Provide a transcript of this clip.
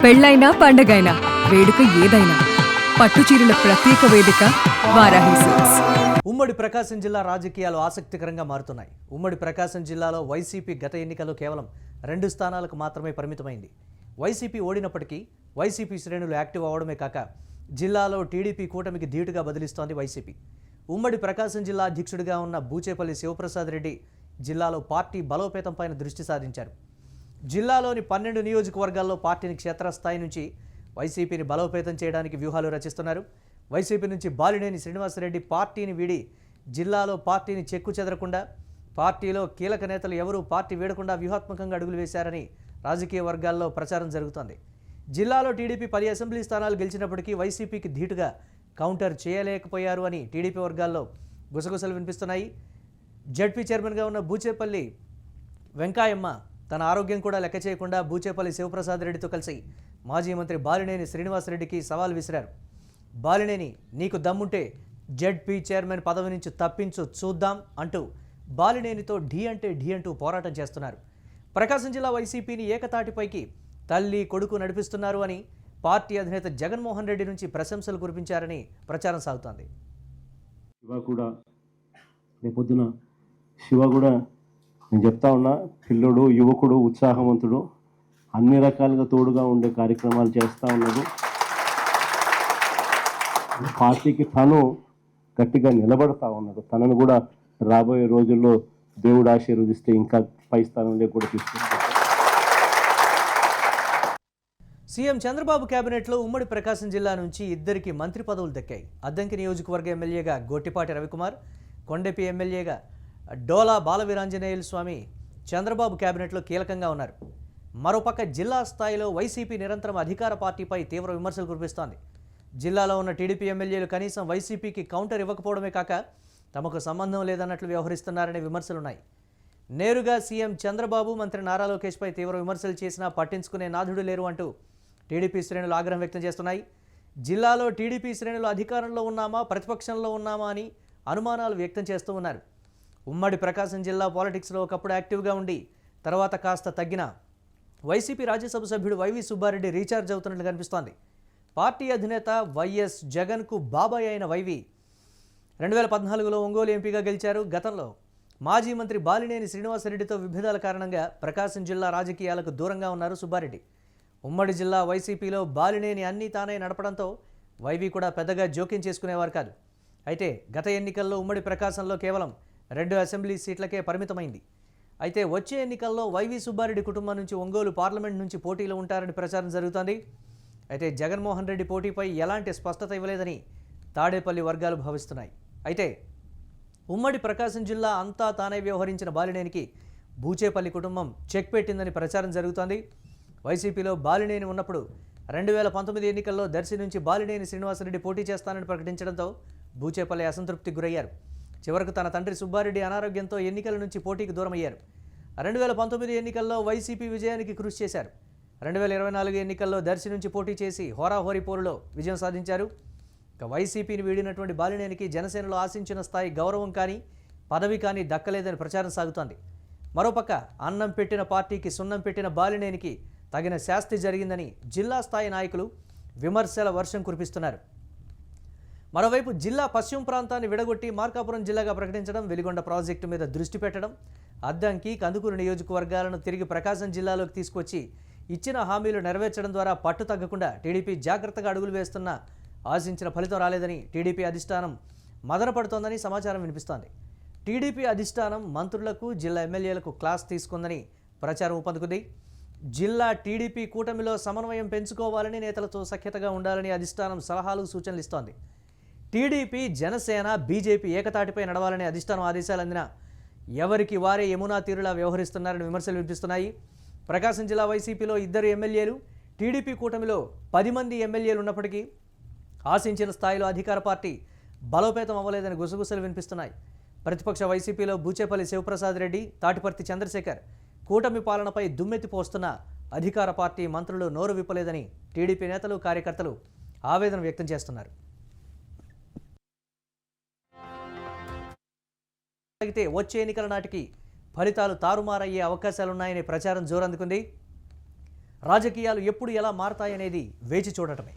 పెళ్ళైనా పండగైనా వేడుక ఏదైనా పట్టుచీరల ప్రత్యేక వేదిక వారాహి సిల్క్స్. ఉమ్మడి ప్రకాశం జిల్లా రాజకీయాలు ఆసక్తికరంగా మారుతున్నాయి. ఉమ్మడి ప్రకాశం జిల్లాలో వైసీపీ గత ఎన్నికల్లో కేవలం 2 స్థానాలకు మాత్రమే పరిమితమైంది. వైసీపీ ఓడినప్పటికీ వైసీపీ శ్రేణులు యాక్టివ్ అవడమే కాక జిల్లాలో టీడీపీ కూటమికి ధీటుగా బదిలిస్తోంది వైసీపీ. ఉమ్మడి ప్రకాశం జిల్లా అధ్యక్షుడిగా ఉన్న బూచేపల్లి శివప్రసాద్ రెడ్డి జిల్లాలో పార్టీ బలోపేతంపైన దృష్టి సారించారు. జిల్లాలోని 12 నియోజకవర్గాల్లో పార్టీని క్షేత్రస్థాయి నుంచి వైసీపీని బలోపేతం చేయడానికి వ్యూహాలు రచిస్తున్నారు. వైసీపీ నుంచి బాలినేని శ్రీనివాసరెడ్డి పార్టీని వీడి జిల్లాలో పార్టీని చెక్కు చెదరకుండా, పార్టీలో కీలక నేతలు ఎవరూ పార్టీ వీడకుండా వ్యూహాత్మకంగా అడుగులు వేశారని రాజకీయ వర్గాల్లో ప్రచారం జరుగుతోంది. జిల్లాలో టీడీపీ 10 అసెంబ్లీ స్థానాలు గెలిచినప్పటికీ వైసీపీకి ధీటుగా కౌంటర్ చేయలేకపోయారు అని టీడీపీ వర్గాల్లో గుసగుసలు వినిపిస్తున్నాయి. జడ్పీ చైర్మన్గా ఉన్న బూచేపల్లి వెంకాయమ్మ తన ఆరోగ్యం కూడా లెక్క చేయకుండా బూచేపల్లి శివప్రసాద్ రెడ్డితో కలిసి మాజీ మంత్రి బాలినేని శ్రీనివాసరెడ్డికి సవాల్ విసిరారు. బాలినేని, నీకు దమ్ముంటే జడ్పీ చైర్మన్ పదవి నుంచి తప్పించు చూద్దాం అంటూ బాలినేనితో ఢీ అంటూ పోరాటం చేస్తున్నారు. ప్రకాశం జిల్లా వైసీపీని ఏకతాటిపైకి తల్లి కొడుకు నడిపిస్తున్నారు అని పార్టీ అధినేత జగన్మోహన్ రెడ్డి నుంచి ప్రశంసలు కురిపించారని ప్రచారం సాగుతోంది. శివ కూడా నేను చెప్తా ఉన్నా, పిల్లోడు, యువకుడు, ఉత్సాహవంతుడు, అన్ని రకాలుగా తోడుగా ఉండే కార్యక్రమాలు చేస్తూ ఉన్నాడు. పార్టీకి తను గట్టిగా నిలబడతా ఉన్నాడు. తనను కూడా రాబోయే రోజుల్లో దేవుడు ఆశీర్వదిస్తే ఇంకా పై స్థానంలో కూడా తీసుకుంటాడు. సీఎం చంద్రబాబు కేబినెట్లో ఉమ్మడి ప్రకాశం జిల్లా నుంచి 2 మంత్రి పదవులు దక్కాయి. అద్దంకి నియోజకవర్గ ఎమ్మెల్యేగా గోట్టిపాటి రవికుమార్, కొండెపి ఎమ్మెల్యేగా డోలా బాలవీరాంజనేయులు స్వామి చంద్రబాబు కేబినెట్లో కీలకంగా ఉన్నారు. మరోపక్క జిల్లా స్థాయిలో వైసీపీ నిరంతరం అధికార పార్టీపై తీవ్ర విమర్శలు కురిపిస్తోంది. జిల్లాలో ఉన్న టీడీపీ ఎమ్మెల్యేలు కనీసం వైసీపీకి కౌంటర్ ఇవ్వకపోవడమే కాక తమకు సంబంధం లేదన్నట్లు వ్యవహరిస్తున్నారనే విమర్శలున్నాయి. నేరుగా సీఎం చంద్రబాబు, మంత్రి నారా లోకేష్పై తీవ్ర విమర్శలు చేసినా పట్టించుకునే నాథుడు లేరు అంటూ టీడీపీ శ్రేణులు ఆగ్రహం వ్యక్తం చేస్తున్నాయి. జిల్లాలో టీడీపీ శ్రేణులు అధికారంలో ఉన్నామా, ప్రతిపక్షంలో ఉన్నామా అని అనుమానాలు వ్యక్తం చేస్తూ ఉన్నారు. ఉమ్మడి ప్రకాశం జిల్లా పాలిటిక్స్లో ఒకప్పుడు యాక్టివ్గా ఉండి తర్వాత కాస్త తగ్గిన వైసీపీ రాజ్యసభ సభ్యుడు వైవి సుబ్బారెడ్డి రీఛార్జ్ అవుతున్నట్లు కనిపిస్తోంది. పార్టీ అధినేత వైఎస్ జగన్కు బాబాయ్ అయిన వైవి 2014లో ఒంగోలు ఎంపీగా గెలిచారు. గతంలో మాజీ మంత్రి బాలినేని శ్రీనివాసరెడ్డితో విభేదాల కారణంగా ప్రకాశం జిల్లా రాజకీయాలకు దూరంగా ఉన్నారు సుబ్బారెడ్డి. ఉమ్మడి జిల్లా వైసీపీలో బాలినేని అన్నీ తానే నడపడంతో వైవి కూడా పెద్దగా జోక్యం చేసుకునేవారు కాదు. అయితే గత ఎన్నికల్లో ఉమ్మడి ప్రకాశంలో కేవలం 2 అసెంబ్లీ సీట్లకే పరిమితమైంది. అయితే వచ్చే ఎన్నికల్లో వైవి సుబ్బారెడ్డి కుటుంబం నుంచి ఒంగోలు పార్లమెంట్ నుంచి పోటీలో ఉంటారని ప్రచారం జరుగుతోంది. అయితే జగన్మోహన్ రెడ్డి పోటీపై ఎలాంటి స్పష్టత ఇవ్వలేదని తాడేపల్లి వర్గాలు భావిస్తున్నాయి. అయితే ఉమ్మడి ప్రకాశం జిల్లా అంతా తానే వ్యవహరించిన బాలినేనికి బూచేపల్లి కుటుంబం చెక్ పెట్టిందని ప్రచారం జరుగుతోంది. వైసీపీలో బాలినేని ఉన్నప్పుడు 2019 ఎన్నికల్లో దర్శి నుంచి బాలినేని శ్రీనివాసరెడ్డి పోటీ చేస్తానని ప్రకటించడంతో బూచేపల్లి అసంతృప్తికి గురయ్యారు. చివరకు తన తండ్రి సుబ్బారెడ్డి అనారోగ్యంతో ఎన్నికల నుంచి పోటీకి దూరమయ్యారు. 2019 ఎన్నికల్లో వైసీపీ విజయానికి కృషి చేశారు. 2024 ఎన్నికల్లో దర్శి నుంచి పోటీ చేసి హోరాహోరీ పోరులో విజయం సాధించారు. ఇక వైసీపీని వీడినటువంటి బాలినేనికి జనసేనలో ఆశించిన స్థాయి గౌరవం కానీ పదవి కానీ దక్కలేదని ప్రచారం సాగుతోంది. మరోపక్క అన్నం పెట్టిన పార్టీకి సున్నం పెట్టిన బాలినేనికి తగిన శాస్తి జరిగిందని జిల్లా స్థాయి నాయకులు విమర్శల వర్షం కురిపిస్తున్నారు. మరోవైపు జిల్లా పశ్చిమ ప్రాంతాన్ని విడగొట్టి మార్కాపురం జిల్లాగా ప్రకటించడం, వెలిగొండ ప్రాజెక్టు మీద దృష్టి పెట్టడం, అద్దంకి, కందుకూరు నియోజకవర్గాలను తిరిగి ప్రకాశం జిల్లాలోకి తీసుకొచ్చి ఇచ్చిన హామీలు నెరవేర్చడం ద్వారా పట్టు తగ్గకుండా టీడీపీ జాగ్రత్తగా అడుగులు వేస్తున్నా ఆశించిన ఫలితం రాలేదని టీడీపీ అధిష్టానం మదనపడుతోందని సమాచారం వినిపిస్తోంది. టీడీపీ అధిష్టానం మంత్రులకు, జిల్లా ఎమ్మెల్యేలకు క్లాస్ తీసుకుందని ప్రచారం ఊపందుకుంది. జిల్లా టీడీపీ కూటమిలో సమన్వయం పెంచుకోవాలని, నేతలతో సఖ్యతగా ఉండాలని అధిష్టానం సలహాలు, సూచనలు ఇస్తోంది. టీడీపీ, జనసేన, బీజేపీ ఏకతాటిపై నడవాలని అధిష్టానం ఆదేశాలు అందినా ఎవరికి వారే యమునా తీరులా వ్యవహరిస్తున్నారని విమర్శలు వినిపిస్తున్నాయి. ప్రకాశం జిల్లా వైసీపీలో 2 ఎమ్మెల్యేలు, టీడీపీ కూటమిలో 10 మంది ఎమ్మెల్యేలు ఉన్నప్పటికీ ఆశించిన స్థాయిలో అధికార పార్టీ బలోపేతం అవ్వలేదని గుసగుసలు వినిపిస్తున్నాయి. ప్రతిపక్ష వైసీపీలో బూచేపల్లి శివప్రసాద్ రెడ్డి, తాటిపర్తి చంద్రశేఖర్ కూటమి పాలనపై దుమ్మెత్తి పోస్తున్న అధికార పార్టీ మంత్రులు నోరు విప్పలేదని టీడీపీ నేతలు, కార్యకర్తలు ఆవేదన వ్యక్తం చేస్తున్నారు. వచ్చే ఎన్నికల నాటికి ఫలితాలు తారుమారయ్యే అవకాశాలున్నాయనే ప్రచారం జోరందుకుంది. రాజకీయాలు ఎప్పుడు ఎలా మారతాయనేది వేచి చూడటమే.